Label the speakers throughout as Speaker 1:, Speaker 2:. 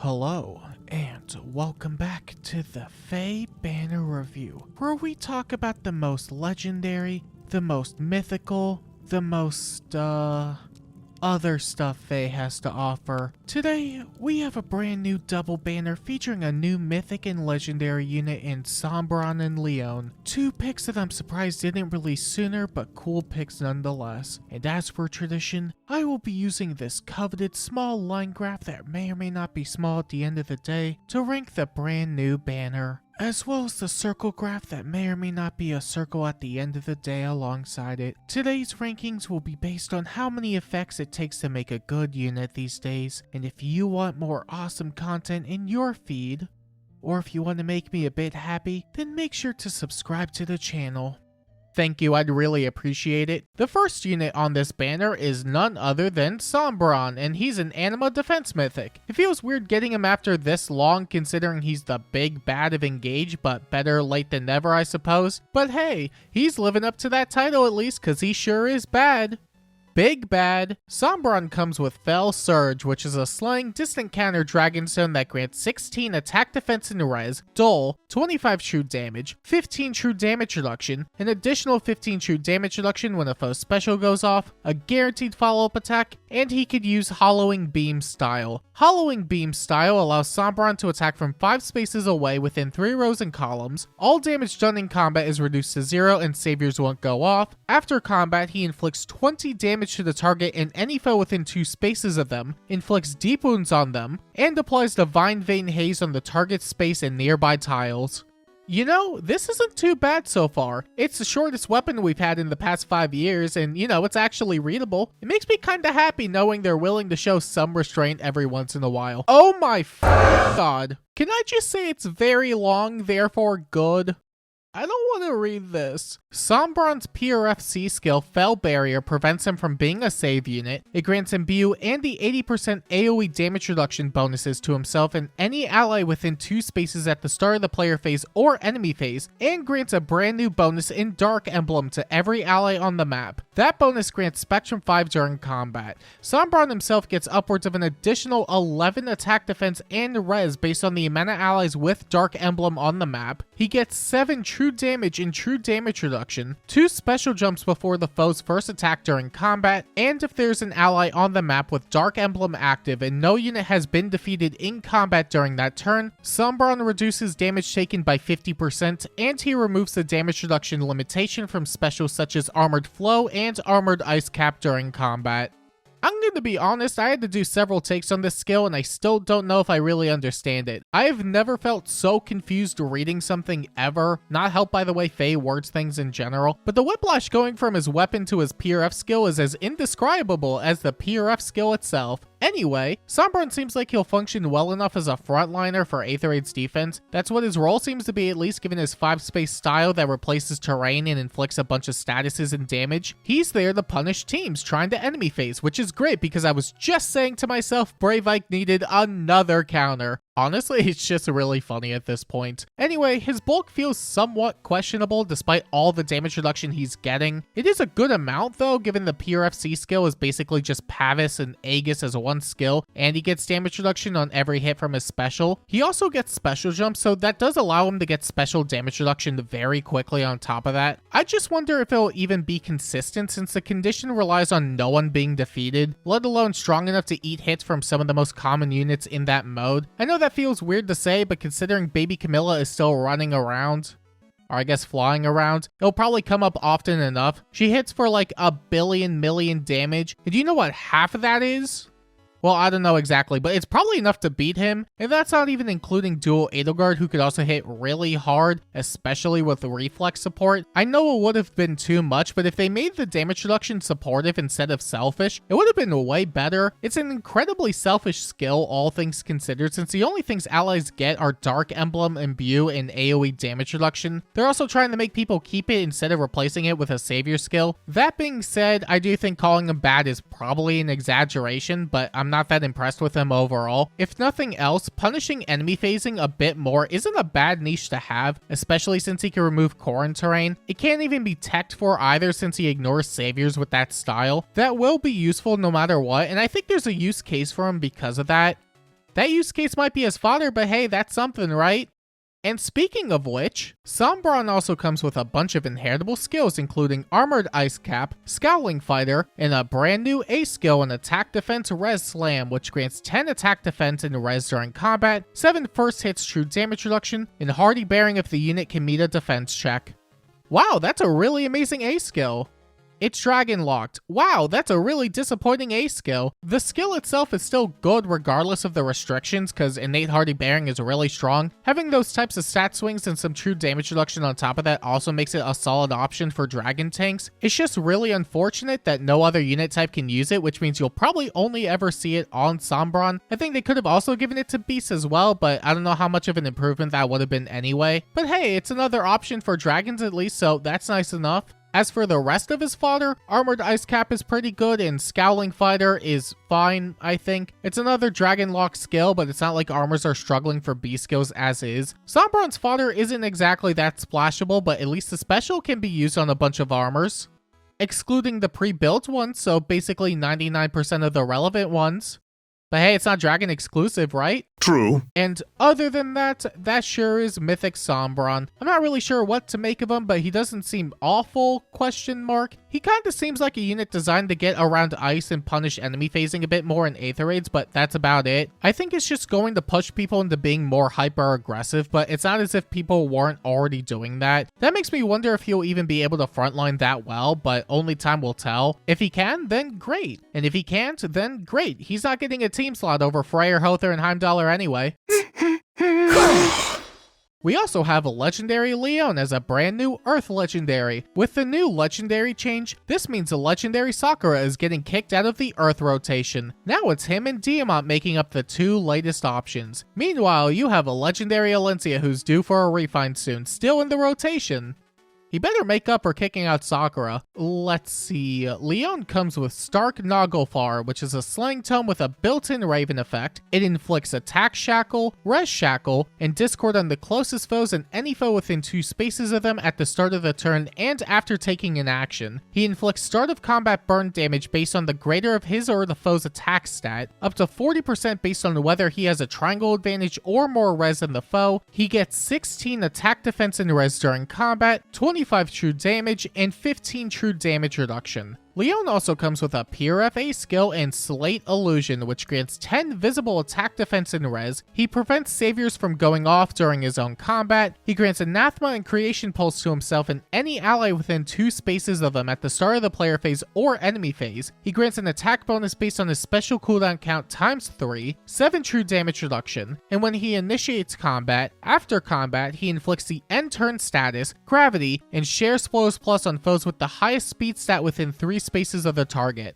Speaker 1: Hello, and welcome back to the Fae Banner Review, where we talk about the most legendary, the most mythical, the most, other stuff Fae has to offer. Today, we have a brand new double banner featuring a new mythic and legendary unit in Sombron and Lyon. Two picks that I'm surprised didn't release sooner, but cool picks nonetheless. And as for tradition, I will be using this coveted small line graph that may or may not be small at the end of the day to rank the brand new banner, as well as the circle graph that may or may not be a circle at the end of the day alongside it. Today's rankings will be based on how many effects it takes to make a good unit these days, and if you want more awesome content in your feed, or if you want to make me a bit happy, then make sure to subscribe to the channel. Thank you, I'd really appreciate it. The first unit on this banner is none other than Sombron, and he's an anima defense mythic. It feels weird getting him after this long considering he's the big bad of Engage, but better late than never I suppose. But hey, he's living up to that title at least, cause he sure is bad. Big Bad. Sombron comes with Fell Surge, which is a slaying distant counter dragonstone that grants 16 attack, defense, and res, dull, 25 true damage, 15 true damage reduction, an additional 15 true damage reduction when a foe's special goes off, a guaranteed follow-up attack, and he could use Hollowing Beam style. Hollowing Beam style allows Sombron to attack from 5 spaces away within 3 rows and columns. All damage done in combat is reduced to 0 and saviors won't go off. After combat, he inflicts 20 damage to the target and any foe within 2 spaces of them, inflicts deep wounds on them, and applies Divine Vein Haze on the target's space and nearby tiles. You know, this isn't too bad so far. It's the shortest weapon we've had in the past 5 years, and you know, it's actually readable. It makes me kinda happy knowing they're willing to show some restraint every once in a while. Oh my god. Can I just say it's very long, therefore good? I don't want to read this. Sombron's PRFC skill, Fell Barrier, prevents him from being a save unit. It grants imbue and the 80% AoE damage reduction bonuses to himself and any ally within 2 spaces at the start of the player phase or enemy phase, and grants a brand new bonus in Dark Emblem to every ally on the map. That bonus grants Spectrum 5 during combat. Sombron himself gets upwards of an additional 11 attack, defense, and res based on the amount of allies with Dark Emblem on the map. He gets 7 true damage and true damage reduction, 2 special jumps before the foe's first attack during combat, and if there's an ally on the map with Dark Emblem active and no unit has been defeated in combat during that turn, Sombron reduces damage taken by 50%, and he removes the damage reduction limitation from specials such as Armored Flow and Armored Ice Cap during combat. I'm going to be honest, I had to do several takes on this skill and I still don't know if I really understand it. I have never felt so confused reading something ever, not helped by the way Fae words things in general, but the whiplash going from his weapon to his PRF skill is as indescribable as the PRF skill itself. Anyway, Sombron seems like he'll function well enough as a frontliner for Aether defense. That's what his role seems to be, at least given his 5-space style that replaces terrain and inflicts a bunch of statuses and damage. He's there to punish teams trying to enemy phase, which is great because I was just saying to myself Brave Ike needed another counter. Honestly, it's just really funny at this point. Anyway, his bulk feels somewhat questionable despite all the damage reduction he's getting. It is a good amount though, given the PRFC skill is basically just Pavis and Aegis as one skill, and he gets damage reduction on every hit from his special. He also gets special jumps, so that does allow him to get special damage reduction very quickly on top of that. I just wonder if it'll even be consistent since the condition relies on no one being defeated, let alone strong enough to eat hits from some of the most common units in that mode. I know that feels weird to say, but considering Baby Camilla is still running around, or I guess flying around, it'll probably come up often enough. She hits for like 1 billion million damage, and do you know what half of that is? Well, I don't know exactly, but it's probably enough to beat him, and that's not even including Dual Edelgard, who could also hit really hard, especially with reflex support. I know it would have been too much, but if they made the damage reduction supportive instead of selfish, it would have been way better. It's an incredibly selfish skill, all things considered, since the only things allies get are Dark Emblem, Imbue, and AoE damage reduction. They're also trying to make people keep it instead of replacing it with a savior skill. That being said, I do think calling him bad is probably an exaggeration, but I'm not that impressed with him overall. If nothing else, punishing enemy phasing a bit more isn't a bad niche to have, especially since he can remove Corrin terrain. It can't even be teched for either since he ignores saviors with that style. That will be useful no matter what, and I think there's a use case for him because of that. That use case might be his fodder, but hey, that's something, right? And speaking of which, Sombron also comes with a bunch of inheritable skills including Armored Ice Cap, Scowling Fighter, and a brand new A skill in Attack Defense Res Slam, which grants 10 attack defense and res during combat, 7 first hits true damage reduction, and Hardy Bearing if the unit can meet a defense check. Wow, that's a really amazing A skill. It's Dragon Locked. Wow, that's a really disappointing A skill. The skill itself is still good regardless of the restrictions because innate Hardy Bearing is really strong. Having those types of stat swings and some true damage reduction on top of that also makes it a solid option for dragon tanks. It's just really unfortunate that no other unit type can use it, which means you'll probably only ever see it on Sombron. I think they could have also given it to Beast as well, but I don't know how much of an improvement that would have been anyway. But hey, it's another option for dragons at least, so that's nice enough. As for the rest of his fodder, Armored Ice Cap is pretty good and Scowling Fighter is fine, I think. It's another Dragon Lock skill, but it's not like armors are struggling for B skills as is. Sombron's fodder isn't exactly that splashable, but at least the special can be used on a bunch of armors, excluding the pre-built ones, so basically 99% of the relevant ones. But hey, it's not dragon exclusive, right?
Speaker 2: True.
Speaker 1: And other than that, that sure is Mythic Sombron. I'm not really sure what to make of him, but he doesn't seem awful, question mark. He kinda seems like a unit designed to get around ice and punish enemy phasing a bit more in Aether Raids, but that's about it. I think it's just going to push people into being more hyper aggressive, but it's not as if people weren't already doing that. That makes me wonder if he'll even be able to frontline that well, but only time will tell. If he can, then great. And if he can't, then great. He's not getting a team slot over Freyr, Hother, and Heimdallr anyway. We also have a legendary Lyon as a brand new Earth legendary. With the new legendary change, this means the legendary Sakura is getting kicked out of the Earth rotation. Now it's him and Diamant making up the two latest options. Meanwhile, you have a legendary Alencia who's due for a refind soon, still in the rotation. He better make up for kicking out Sakura. Let's see. Lyon comes with Stark Naglfar, which is a slang tome with a built-in Raven effect. It inflicts Attack Shackle, Res Shackle, and Discord on the closest foes and any foe within 2 spaces of them at the start of the turn and after taking an action. He inflicts start of combat burn damage based on the greater of his or the foe's attack stat, up to 40% based on whether he has a triangle advantage or more res than the foe. He gets 16 attack defense and res during combat, 25 true damage, and 15 true damage reduction. Lyon also comes with a pure FA skill and Slate Illusion, which grants 10 visible attack defense and res. He prevents saviors from going off during his own combat. He grants Anathema and Creation Pulse to himself and any ally within 2 spaces of them at the start of the player phase or enemy phase. He grants an attack bonus based on his special cooldown count times 3, 7 true damage reduction, and when he initiates combat, after combat, he inflicts the end turn status, gravity, and share Splows Plus on foes with the highest speed stat within 3 spaces of the target.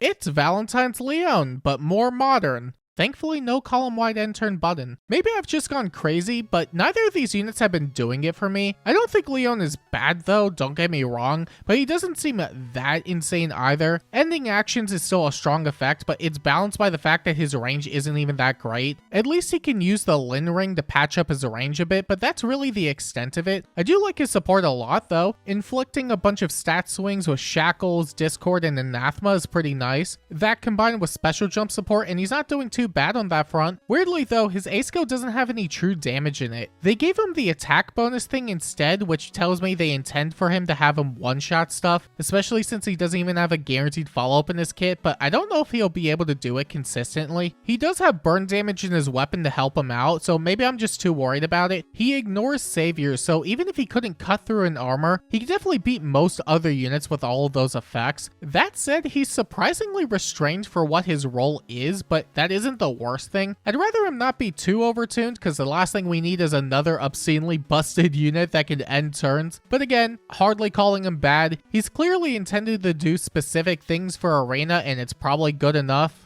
Speaker 1: It's Valentine's Lyon, but more modern. Thankfully, no column-wide end turn button. Maybe I've just gone crazy, but neither of these units have been doing it for me. I don't think Lyon is bad though, don't get me wrong, but he doesn't seem that insane either. Ending actions is still a strong effect, but it's balanced by the fact that his range isn't even that great. At least he can use the Lin Ring to patch up his range a bit, but that's really the extent of it. I do like his support a lot though. Inflicting a bunch of stat swings with Shackles, Discord, and Anathema is pretty nice. That combined with special jump support, and he's not doing too bad on that front. Weirdly though, his A skill doesn't have any true damage in it. They gave him the attack bonus thing instead, which tells me they intend for him to have him one-shot stuff, especially since he doesn't even have a guaranteed follow-up in his kit, but I don't know if he'll be able to do it consistently. He does have burn damage in his weapon to help him out, so maybe I'm just too worried about it. He ignores saviors, so even if he couldn't cut through an armor, he could definitely beat most other units with all of those effects. That said, he's surprisingly restrained for what his role is, but that isn't the worst thing. I'd rather him not be too overtuned, because the last thing we need is another obscenely busted unit that can end turns. But again, hardly calling him bad. He's clearly intended to do specific things for Arena, and it's probably good enough.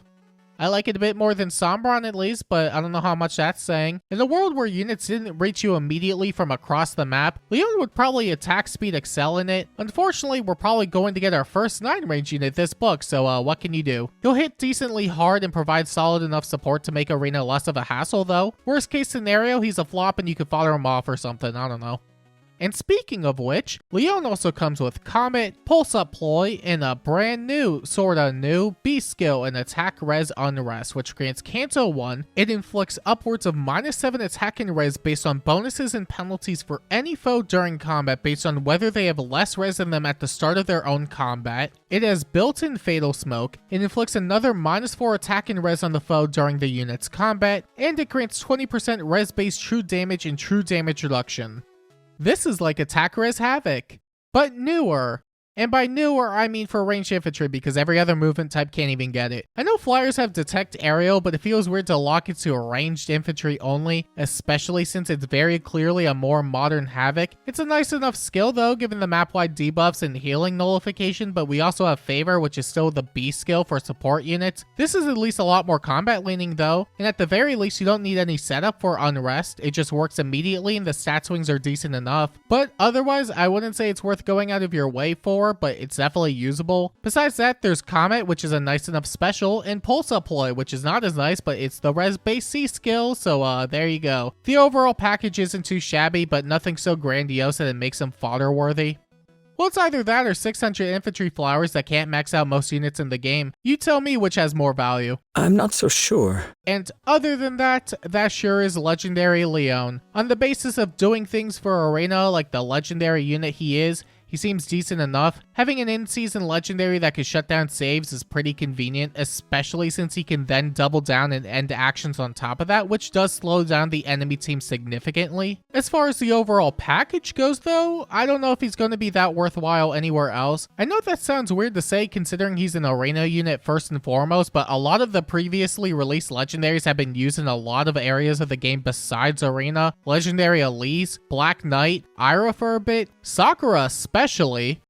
Speaker 1: I like it a bit more than Sombron at least, but I don't know how much that's saying. In a world where units didn't reach you immediately from across the map, Lyon would probably attack speed excel in it. Unfortunately, we're probably going to get our first 9-range unit this book, so what can you do? He'll hit decently hard and provide solid enough support to make Arena less of a hassle though. Worst case scenario, he's a flop and you could fodder him off or something, I don't know. And speaking of which, Lyon also comes with Comet, Pulse Up Ploy, and a brand new, sorta new, Beast skill and Attack Res Unrest, which grants Canto 1. It inflicts upwards of -7 attack and res based on bonuses and penalties for any foe during combat based on whether they have less res than them at the start of their own combat. It has built-in Fatal Smoke, it inflicts another -4 attack and res on the foe during the unit's combat, and it grants 20% res-based true damage and true damage reduction. This is like Attack Res Havoc, but newer. And by newer, I mean for ranged infantry because every other movement type can't even get it. I know flyers have detect aerial, but it feels weird to lock it to ranged infantry only, especially since it's very clearly a more modern Havoc. It's a nice enough skill though, given the map-wide debuffs and healing nullification, but we also have Favor, which is still the B skill for support units. This is at least a lot more combat leaning though, and at the very least you don't need any setup for Unrest. It just works immediately and the stat swings are decent enough. But otherwise, I wouldn't say it's worth going out of your way for, but it's definitely usable. Besides that, there's Comet, which is a nice enough special, and Pulse Ploy, which is not as nice, but it's the res-based C skill, so there you go. The overall package isn't too shabby, but nothing so grandiose that it makes them fodder-worthy. Well, it's either that or 600 infantry flowers that can't max out most units in the game. You tell me which has more value.
Speaker 2: I'm not so sure.
Speaker 1: And other than that, that sure is legendary Lyon. On the basis of doing things for Arena like the legendary unit he is, he seems decent enough. Having an in-season legendary that can shut down saves is pretty convenient, especially since he can then double down and end actions on top of that, which does slow down the enemy team significantly. As far as the overall package goes though, I don't know if he's going to be that worthwhile anywhere else. I know that sounds weird to say considering he's an arena unit first and foremost, but a lot of the previously released legendaries have been used in a lot of areas of the game besides arena. Legendary Elise, Black Knight, Ira for a bit, Sakura especially.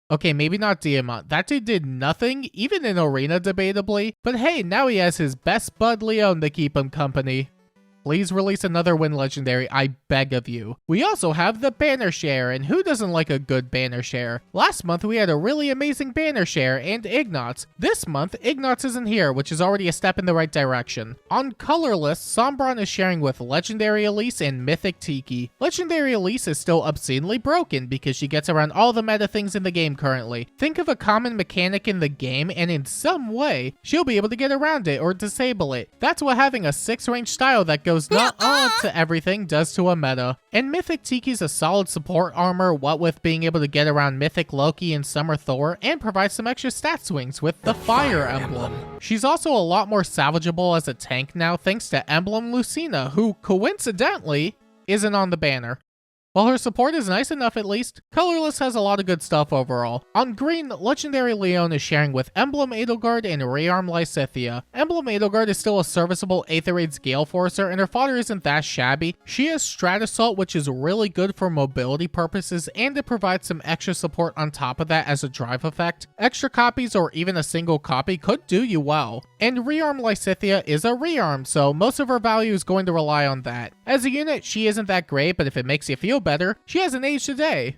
Speaker 1: Okay, maybe not Diamant. That dude did nothing, even in arena debatably. But hey, now he has his best bud Lyon to keep him company. Please release another win legendary, I beg of you. We also have the banner share, and who doesn't like a good banner share? Last month we had a really amazing banner share and Ignatz. This month, Ignatz isn't here, which is already a step in the right direction. On colorless, Sombron is sharing with Legendary Elise and Mythic Tiki. Legendary Elise is still obscenely broken because she gets around all the meta things in the game currently. Think of a common mechanic in the game and in some way, she'll be able to get around it or disable it. That's what having a 6-range style that goes not to everything does to a meta. And Mythic Tiki's a solid support armor, what with being able to get around Mythic Loki and Summer Thor, and provide some extra stat swings with the Fire Emblem. She's also a lot more salvageable as a tank now thanks to Emblem Lucina, who coincidentally isn't on the banner. While her support is nice enough at least, colorless has a lot of good stuff overall. On green, Legendary Lyon is sharing with Emblem Edelgard and Rearm Lysithea. Emblem Edelgard is still a serviceable Aetherades Gale Forcer and her fodder isn't that shabby. She has Strat Assault, which is really good for mobility purposes, and it provides some extra support on top of that as a drive effect. Extra copies or even a single copy could do you well. And Rearm Lysithea is a rearm, so most of her value is going to rely on that. As a unit, she isn't that great, but if it makes you feel better, she hasn't aged a day,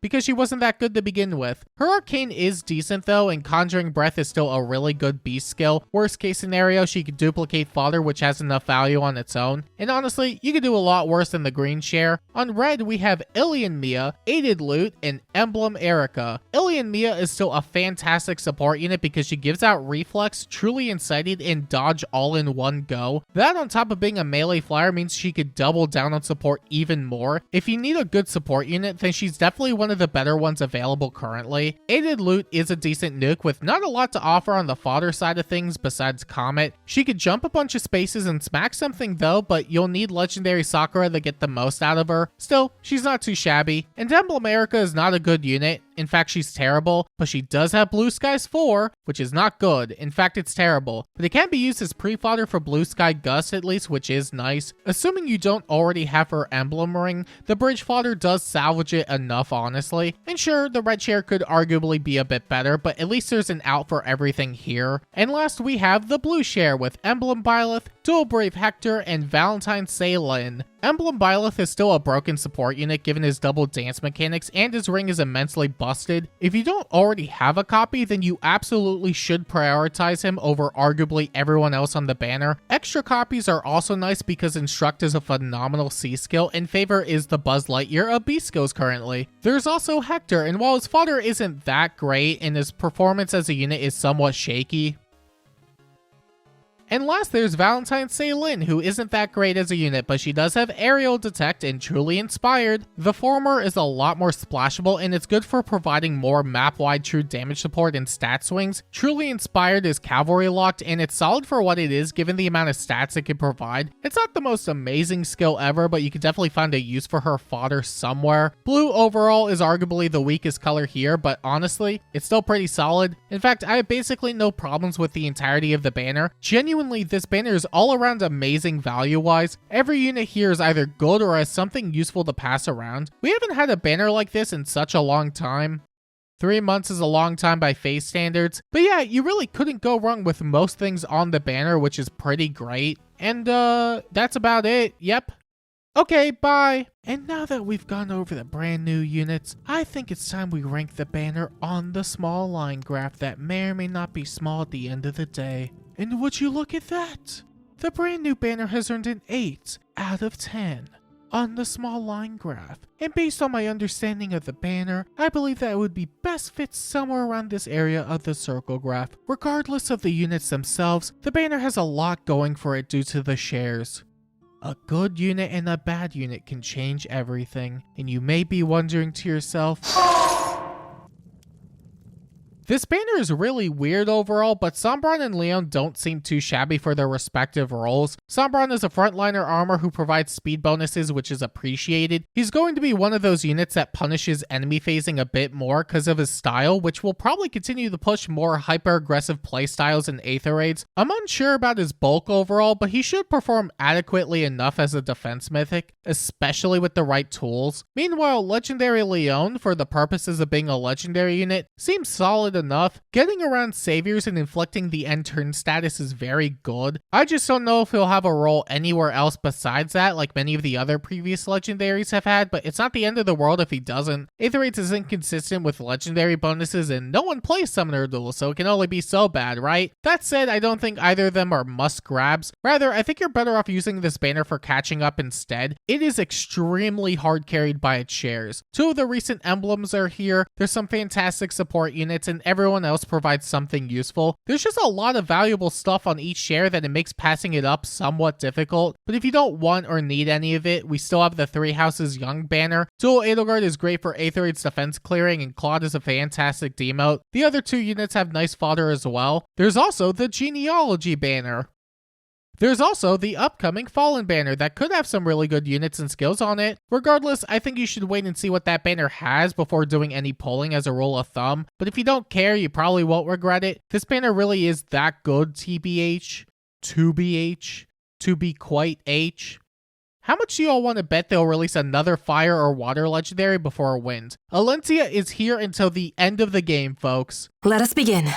Speaker 1: because she wasn't that good to begin with. Her arcane is decent though, and Conjuring Breath is still a really good beast skill. Worst case scenario, she could duplicate fodder, which has enough value on its own. And honestly, you could do a lot worse than the green share. On red, we have Ilian Mia, Aided Loot, and Emblem Erica. Ilian Mia is still a fantastic support unit because she gives out Reflex, Truly Incited, and Dodge all in one go. That on top of being a melee flyer means she could double down on support even more. If you need a good support unit, then she's definitely one of the better ones available currently. Aided Loot is a decent nuke with not a lot to offer on the fodder side of things besides Comet. She could jump a bunch of spaces and smack something though, but you'll need Legendary Sakura to get the most out of her. Still, she's not too shabby. And Emblem Erica is not a good unit. In fact, she's terrible, but she does have Blue Skies 4, which is not good. In fact, it's terrible. But it can be used as pre-fodder for Blue Sky Gust at least, which is nice. Assuming you don't already have her emblem ring, the bridge fodder does salvage it enough, honestly. And sure, the red share could arguably be a bit better, but at least there's an out for everything here. And last, we have the blue share with Emblem Byleth, Dual Brave Hector, and Valentine Lyn. Emblem Byleth is still a broken support unit given his double dance mechanics, and his ring is immensely busted. If you don't already have a copy, then you absolutely should prioritize him over arguably everyone else on the banner. Extra copies are also nice because Instruct is a phenomenal C skill, and Favor is the Buzz Lightyear of B skills currently. There's also Hector, and while his fodder isn't that great and his performance as a unit is somewhat shaky. And last, there's Valentine Lyn, who isn't that great as a unit, but she does have Aerial Detect and Truly Inspired. The former is a lot more splashable, and it's good for providing more map-wide true damage support and stat swings. Truly Inspired is cavalry locked, and it's solid for what it is given the amount of stats it can provide. It's not the most amazing skill ever, but you can definitely find a use for her fodder somewhere. Blue overall is arguably the weakest color here, but honestly, it's still pretty solid. In fact, I have basically no problems with the entirety of the banner. Genuinely, this banner is all around amazing value-wise. Every unit here is either good or has something useful to pass around. We haven't had a banner like this in such a long time. 3 months is a long time by FaZe standards. But yeah, you really couldn't go wrong with most things on the banner, which is pretty great. And that's about it. Yep. Okay, bye. And now that we've gone over the brand new units, I think it's time we rank the banner on the small line graph that may or may not be small at the end of the day. And would you look at that? The brand new banner has earned an 8 out of 10 on the small line graph. And based on my understanding of the banner, I believe that it would be best fit somewhere around this area of the circle graph. Regardless of the units themselves, the banner has a lot going for it due to the shares. A good unit and a bad unit can change everything. And you may be wondering to yourself, this banner is really weird overall, but Sombron and Lyon don't seem too shabby for their respective roles. Sombron is a frontliner armor who provides speed bonuses, which is appreciated. He's going to be one of those units that punishes enemy phasing a bit more because of his style, which will probably continue to push more hyper-aggressive playstyles and Aether Raids. I'm unsure about his bulk overall, but he should perform adequately enough as a defense mythic, especially with the right tools. Meanwhile, Legendary Lyon, for the purposes of being a legendary unit, seems solid enough. Getting around saviors and inflicting the end turn status is very good. I just don't know if he'll have a role anywhere else besides that, like many of the other previous legendaries have had, but it's not the end of the world if he doesn't. Aether Raids is inconsistent with legendary bonuses, and no one plays Summoner Duel, so it can only be so bad, right? That said, I don't think either of them are must grabs. Rather, I think you're better off using this banner for catching up instead. It is extremely hard carried by its shares. 2 of the recent emblems are here. There's some fantastic support units, and everyone else provides something useful. There's just a lot of valuable stuff on each share that it makes passing it up somewhat difficult, but if you don't want or need any of it, we still have the Three Houses Young banner. Dual Edelgard is great for Aether Raid's defense clearing, and Claude is a fantastic demote. The other 2 units have nice fodder as well. There's also the Genealogy banner. There's also the upcoming Fallen banner that could have some really good units and skills on it. Regardless, I think you should wait and see what that banner has before doing any polling as a rule of thumb, but if you don't care, you probably won't regret it. This banner really is that good, TBH, 2BH, to be quite H. How much do you all want to bet they'll release another fire or water legendary before Wind? Alencia is here until the end of the game, folks.
Speaker 2: Let us begin.